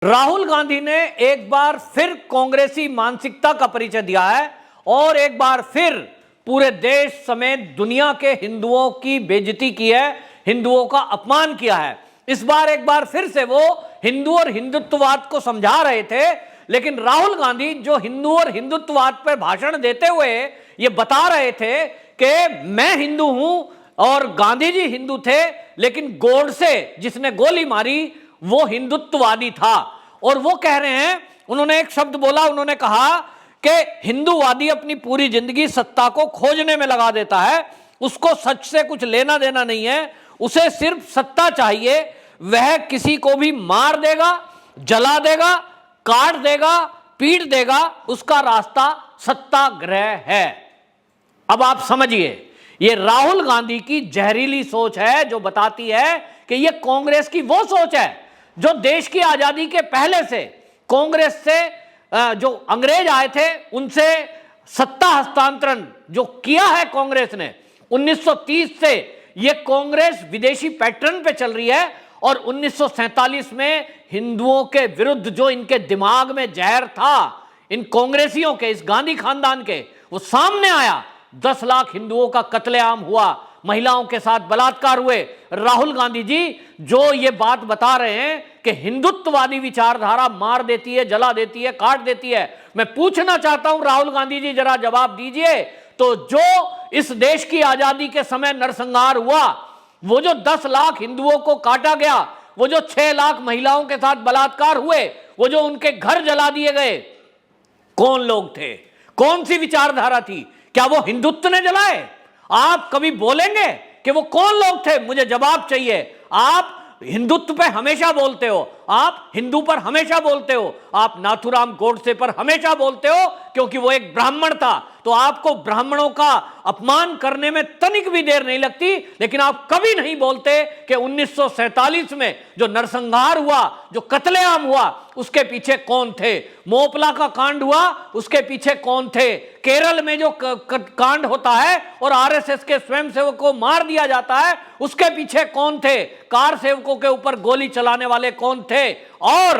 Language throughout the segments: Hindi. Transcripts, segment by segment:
राहुल गांधी ने एक बार फिर कांग्रेसी मानसिकता का परिचय दिया है और एक बार फिर पूरे देश समेत दुनिया के हिंदुओं की बेइज्जती की है, हिंदुओं का अपमान किया है। इस बार एक बार फिर से वो हिंदू और हिंदुत्ववाद को समझा रहे थे, लेकिन राहुल गांधी जो हिंदू और हिंदुत्ववाद पर भाषण देते हुए ये बता रहे थे कि मैं हिंदू हूं और गांधी जी हिंदू थे, लेकिन गोडसे जिसने गोली मारी वो हिंदुत्ववादी था। और वो कह रहे हैं, उन्होंने एक शब्द बोला, उन्होंने कहा कि हिंदूवादी अपनी पूरी जिंदगी सत्ता को खोजने में लगा देता है, उसको सच से कुछ लेना देना नहीं है, उसे सिर्फ सत्ता चाहिए, वह किसी को भी मार देगा, जला देगा, काट देगा, पीट देगा, उसका रास्ता सत्याग्रह है। अब आप समझिए, ये राहुल गांधी की जहरीली सोच है जो बताती है कि ये कांग्रेस की वो सोच है जो देश की आजादी के पहले से कांग्रेस से जो अंग्रेज आए थे उनसे सत्ता हस्तांतरण जो किया है कांग्रेस ने 1930 से, ये कांग्रेस विदेशी पैटर्न पे चल रही है। और 1947 में हिंदुओं के विरुद्ध जो इनके दिमाग में जहर था, इन कांग्रेसियों के, इस गांधी खानदान के, वो सामने आया। 10 लाख हिंदुओं का कत्लेआम हुआ, महिलाओं के साथ बलात्कार हुए। राहुल गांधी जी जो ये बात बता रहे हैं कि हिंदुत्ववादी विचारधारा मार देती है, जला देती है, काट देती है, मैं पूछना चाहता हूं राहुल गांधी जी, जरा जवाब दीजिए। तो जो इस देश की आजादी के समय नरसंहार हुआ, वो जो 10 लाख हिंदुओं को काटा गया, वो जो 6 लाख महिलाओं के साथ बलात्कार हुए, वो जो उनके घर जला दिए गए, कौन लोग थे, कौन सी विचारधारा थी? क्या वो हिंदुत्व ने जलाए? आप कभी बोलेंगे कि वो कौन लोग थे? मुझे जवाब चाहिए। आप हिंदुत्व पे हमेशा बोलते हो, आप हिंदू पर हमेशा बोलते हो, आप नाथूराम गोडसे पर हमेशा बोलते हो क्योंकि वो एक ब्राह्मण था, तो आपको ब्राह्मणों का अपमान करने में तनिक भी देर नहीं लगती। लेकिन आप कभी नहीं बोलते कि 1947 में जो नरसंहार हुआ, जो कत्लेआम हुआ, उसके पीछे कौन थे? मोपला का कांड हुआ, उसके पीछे कौन थे? केरल में जो कांड होता है और आरएसएस के स्वयंसेवक को मार दिया जाता है, उसके पीछे कौन थे? कार सेवकों के ऊपर गोली चलाने वाले कौन थे? और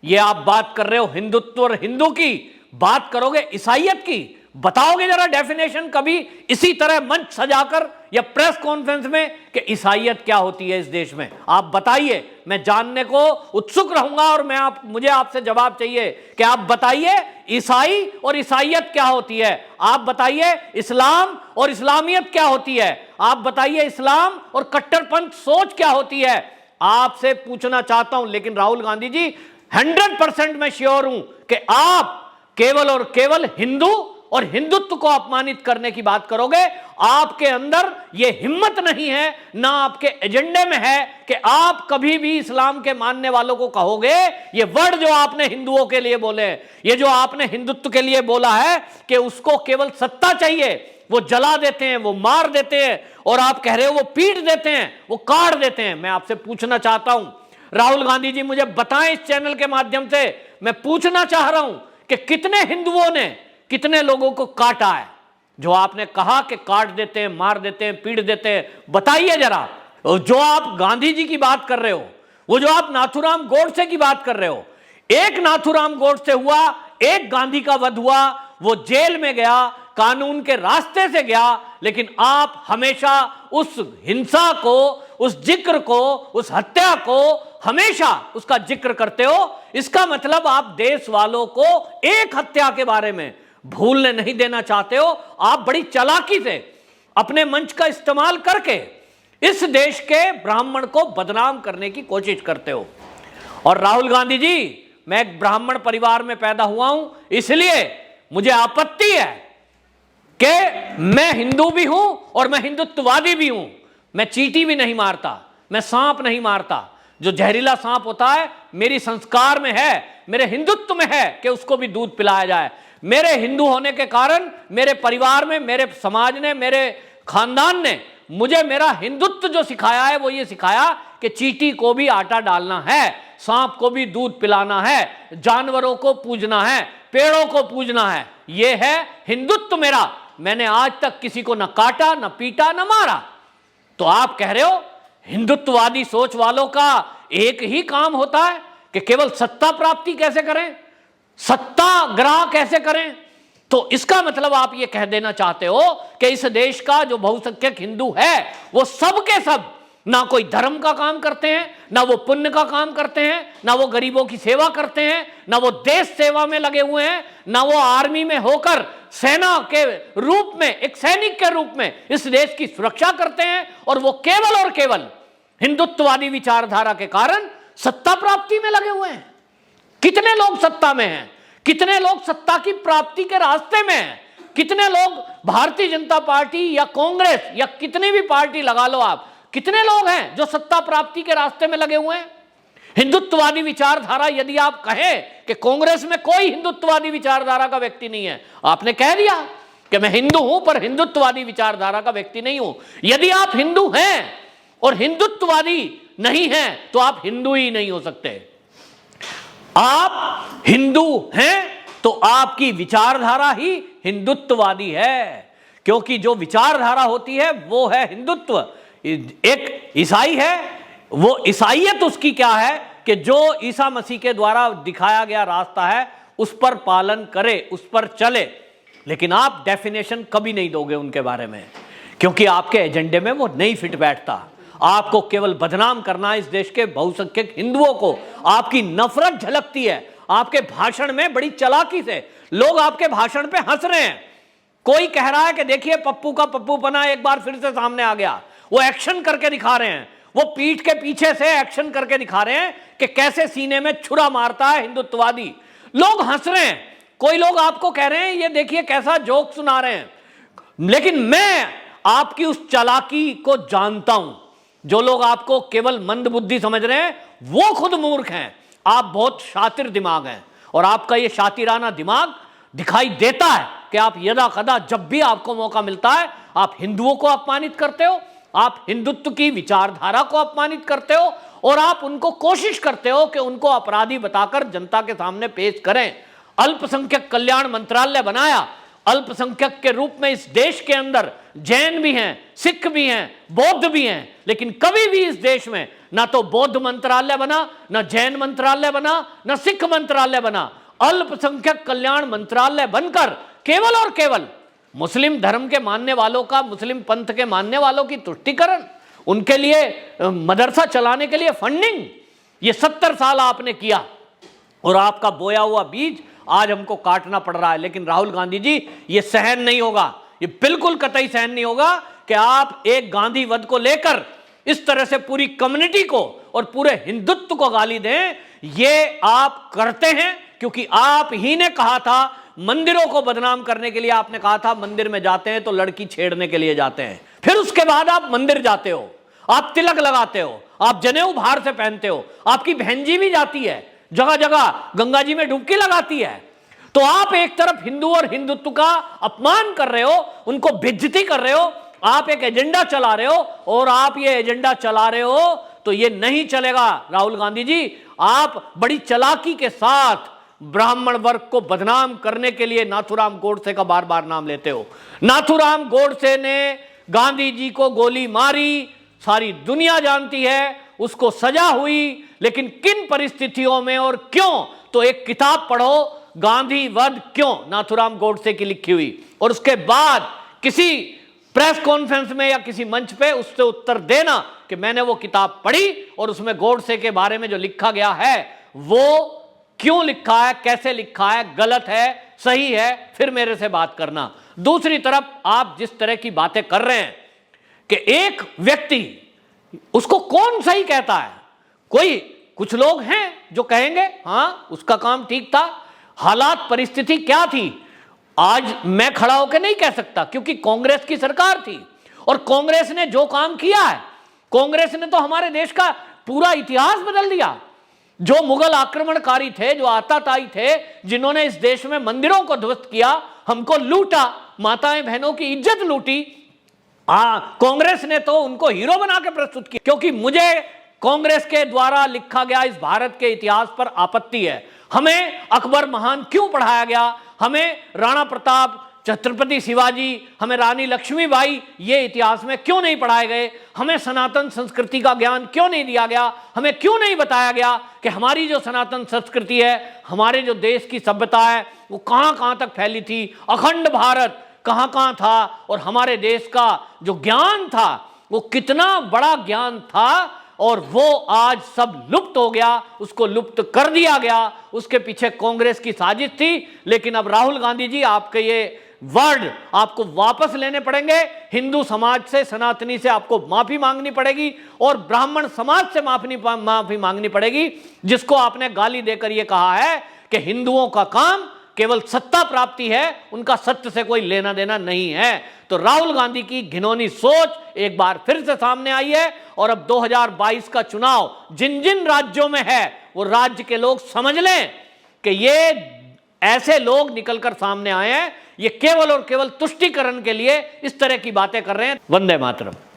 ये आप बात कर रहे हो हिंदुत्व और हिंदू की, बात करोगे ईसाईयत की, बताओगे जरा डेफिनेशन कभी इसी तरह मंच सजाकर या प्रेस कॉन्फ्रेंस में कि ईसाईयत क्या होती है इस देश में? आप बताइए, मैं जानने को उत्सुक रहूंगा और मुझे आपसे जवाब चाहिए कि आप बताइए ईसाई और ईसाईयत क्या होती है। आप बताइए इस्लाम और इस्लामियत क्या होती है। आप बताइए इस्लाम और कट्टरपंथ सोच क्या होती है। आपसे पूछना चाहता हूं। लेकिन राहुल गांधी जी, 100% मैं श्योर हूं कि आप केवल और केवल हिंदू और हिंदुत्व को अपमानित करने की बात करोगे। आपके अंदर यह हिम्मत नहीं है, ना आपके एजेंडे में है कि आप कभी भी इस्लाम के मानने वालों को कहोगे ये वर्ड जो आपने हिंदुओं के लिए बोले, ये जो आपने हिंदुत्व के लिए बोला है कि उसको केवल सत्ता चाहिए, वो जला देते हैं, वो मार देते हैं, और आप कह रहे हो वो पीट देते हैं, वो काट देते हैं। मैं आपसे पूछना चाहता हूं राहुल गांधी जी, मुझे बताएं इस चैनल के माध्यम से, मैं पूछना चाह रहा हूं कि कितने हिंदुओं ने कितने लोगों को काटा है जो आपने कहा कि काट देते हैं, मार देते हैं, पीट देते हैं? बताइए जरा। जो आप गांधी जी की बात कर रहे हो, वो जो आप नाथूराम गोडसे की बात कर रहे हो, एक नाथूराम गोडसे हुआ, एक गांधी का वध हुआ, वो जेल में गया, कानून के रास्ते से गया, लेकिन आप हमेशा उस हिंसा को, उस जिक्र को, उस हत्या को हमेशा उसका जिक्र करते हो। इसका मतलब आप देश वालों को एक हत्या के बारे में भूलने नहीं देना चाहते हो। आप बड़ी चालाकी से अपने मंच का इस्तेमाल करके इस देश के ब्राह्मण को बदनाम करने की कोशिश करते हो। और राहुल गांधी जी, मैं एक ब्राह्मण परिवार में पैदा हुआ हूं, इसलिए मुझे आपत्ति है कि मैं हिंदू भी हूं और मैं हिंदुत्ववादी भी हूं। मैं चींटी भी नहीं मारता, मैं सांप नहीं मारता। जो जहरीला सांप होता है मेरी संस्कार में है, मेरे हिंदुत्व में है कि उसको भी दूध पिलाया जाए। मेरे हिंदू होने के कारण मेरे परिवार में, मेरे समाज ने, मेरे खानदान ने मुझे मेरा हिंदुत्व जो सिखाया है वो ये सिखाया कि चींटी को भी आटा डालना है, सांप को भी दूध पिलाना है, जानवरों को पूजना है, पेड़ों को पूजना है। ये है हिंदुत्व मेरा। मैंने आज तक किसी को न काटा, न पीटा, न मारा। तो आप कह रहे हो हिंदुत्ववादी सोच वालों का एक ही काम होता है कि केवल सत्ता प्राप्ति कैसे करें, सत्याग्रह कैसे करें। तो इसका मतलब आप ये कह देना चाहते हो कि इस देश का जो बहुसंख्यक हिंदू है वो सब के सब ना कोई धर्म का काम करते हैं, ना वो पुण्य का काम करते हैं, ना वो गरीबों की सेवा करते हैं, ना वो देश सेवा में लगे हुए हैं, ना वो आर्मी में होकर सेना के रूप में, एक सैनिक के रूप में इस देश की सुरक्षा करते हैं, और वो केवल और केवल हिंदुत्ववादी विचारधारा के कारण सत्ता प्राप्ति में लगे हुए हैं। कितने लोग सत्ता में हैं, कितने लोग सत्ता की प्राप्ति के रास्ते में हैं, कितने लोग भारतीय जनता पार्टी या कांग्रेस या कितनी भी पार्टी लगा लो आप, कितने लोग हैं जो सत्ता प्राप्ति के रास्ते में लगे हुए हैं। हिंदुत्ववादी विचारधारा, यदि आप कहें कि कांग्रेस में कोई हिंदुत्ववादी विचारधारा का व्यक्ति नहीं है, आपने कह दिया कि मैं हिंदू हूं पर हिंदुत्ववादी विचारधारा का व्यक्ति नहीं हूं। यदि आप हिंदू हैं और हिंदुत्ववादी नहीं हैं तो आप हिंदू ही नहीं हो सकते। आप हिंदू हैं तो आपकी विचारधारा ही हिंदुत्ववादी है, क्योंकि जो विचारधारा होती है वो है हिंदुत्व। एक ईसाई है, वो ईसाईयत उसकी क्या है कि जो ईसा मसीह के द्वारा दिखाया गया रास्ता है उस पर पालन करे, उस पर चले। लेकिन आप डेफिनेशन कभी नहीं दोगे उनके बारे में, क्योंकि आपके एजेंडे में वो नहीं फिट बैठता। आपको केवल बदनाम करना, इस देश के बहुसंख्यक हिंदुओं को आपकी नफरत झलकती है। आपके भाषण में बड़ी चालाकी से लोग आपके भाषण पे हंस रहे हैं। कोई कह रहा है कि देखिए पप्पू का पप्पूपना एक बार फिर से सामने आ गया, वो एक्शन करके दिखा रहे हैं, वो पीठ के पीछे से एक्शन करके दिखा रहे हैं कि कैसे सीने में छुरा मारता है हिंदुत्ववादी। लोग हंस रहे हैं, कोई लोग आपको कह रहे हैं ये देखिए कैसा जोक सुना रहे हैं। लेकिन मैं आपकी उस चालाकी को जानता हूं। जो लोग आपको केवल मंदबुद्धि समझ रहे हैं वो खुद मूर्ख हैं। आप बहुत शातिर दिमाग हैं, और आपका ये शातिराना दिमाग दिखाई देता है कि आप यदा कदा जब भी आपको मौका मिलता है आप हिंदुओं को अपमानित करते हो, आप हिंदुत्व की विचारधारा को अपमानित करते हो, और आप उनको कोशिश करते हो कि उनको अपराधी बताकर जनता के सामने पेश करें। अल्पसंख्यक कल्याण मंत्रालय बनाया, अल्पसंख्यक के रूप में इस देश के अंदर जैन भी हैं, सिख भी हैं, बौद्ध भी हैं, लेकिन कभी भी इस देश में ना तो बौद्ध मंत्रालय बना, ना जैन मंत्रालय बना, ना सिख मंत्रालय बना। अल्पसंख्यक कल्याण मंत्रालय बनकर केवल और केवल मुस्लिम धर्म के मानने वालों का, मुस्लिम पंथ के मानने वालों की तुष्टीकरण, उनके लिए मदरसा चलाने के लिए फंडिंग, ये 70 साल आपने किया, और आपका बोया हुआ बीज आज हमको काटना पड़ रहा है। लेकिन राहुल गांधी जी, ये सहन नहीं होगा, ये बिल्कुल कतई सहन नहीं होगा कि आप एक गांधीवध को लेकर इस तरह से पूरी कम्युनिटी को और पूरे हिंदुत्व को गाली दें। ये आप करते हैं क्योंकि आप ही ने कहा था, मंदिरों को बदनाम करने के लिए आपने कहा था मंदिर में जाते हैं तो लड़की छेड़ने के लिए जाते हैं। फिर उसके बाद आप मंदिर जाते हो, आप तिलक लगाते हो, आप जनेऊ बाहर से पहनते हो, आपकी बहनजी भी जाती है, जगह जगह गंगा जी में डुबकी लगाती है। तो आप एक तरफ हिंदू और हिंदुत्व का अपमान कर रहे हो, उनको बेइज्जती कर रहे हो, आप एक एजेंडा चला रहे हो, और आप ये एजेंडा चला रहे हो तो ये नहीं चलेगा राहुल गांधी जी। आप बड़ी चालाकी के साथ ब्राह्मण वर्ग को बदनाम करने के लिए नाथूराम गोडसे का बार बार नाम लेते हो। नाथूराम गोडसे ने गांधी जी को गोली मारी, सारी दुनिया जानती है, उसको सजा हुई, लेकिन किन परिस्थितियों में और क्यों, तो एक किताब पढ़ो, गांधी वध क्यों, नाथूराम गोडसे की लिखी हुई, और उसके बाद किसी प्रेस कॉन्फ्रेंस में या किसी मंच पे उससे उत्तर देना कि मैंने वो किताब पढ़ी और उसमें गोडसे के बारे में जो लिखा गया है वो क्यों लिखा है, कैसे लिखा है, गलत है, सही है, फिर मेरे से बात करना। दूसरी तरफ आप जिस तरह की बातें कर रहे हैं कि एक व्यक्ति, उसको कौन सही कहता है, कोई कुछ लोग हैं जो कहेंगे हां उसका काम ठीक था, हालात परिस्थिति क्या थी आज मैं खड़ा होकर नहीं कह सकता, क्योंकि कांग्रेस की सरकार थी और कांग्रेस ने जो काम किया है, कांग्रेस ने तो हमारे देश का पूरा इतिहास बदल दिया। जो मुगल आक्रमणकारी थे, जो आताताई थे, जिन्होंने इस देश में मंदिरों को ध्वस्त किया, हमको लूटा, माताएं बहनों की इज्जत लूटी, कांग्रेस ने तो उनको हीरो बना के प्रस्तुत किया। क्योंकि मुझे कांग्रेस के द्वारा लिखा गया इस भारत के इतिहास पर आपत्ति है। हमें अकबर महान क्यों पढ़ाया गया, हमें राणा प्रताप छत्रपति शिवाजी, हमें रानी लक्ष्मीबाई, ये इतिहास में क्यों नहीं पढ़ाए गए? हमें सनातन संस्कृति का ज्ञान क्यों नहीं दिया गया? हमें क्यों नहीं बताया गया कि हमारी जो सनातन संस्कृति है, हमारे जो देश की सभ्यता है, वो कहां कहां तक फैली थी, अखंड भारत कहां कहां था, और हमारे देश का जो ज्ञान था वो कितना बड़ा ज्ञान था, और वो आज सब लुप्त हो गया, उसको लुप्त कर दिया गया। उसके पीछे कांग्रेस की साजिश थी। लेकिन अब राहुल गांधी जी, आपके ये वर्ड आपको वापस लेने पड़ेंगे। हिंदू समाज से, सनातनी से आपको माफी मांगनी पड़ेगी, और ब्राह्मण समाज से माफी मांगनी पड़ेगी, जिसको आपने गाली देकर यह कहा है कि हिंदुओं का काम केवल सत्ता प्राप्ति है, उनका सत्य से कोई लेना देना नहीं है। तो राहुल गांधी की घिनौनी सोच एक बार फिर से सामने आई है, और अब 2022 का चुनाव जिन जिन राज्यों में है, वो राज्य के लोग समझ लें कि ये ऐसे लोग निकलकर सामने आए हैं, ये केवल और केवल तुष्टीकरण के लिए इस तरह की बातें कर रहे हैं। वंदे मातरम।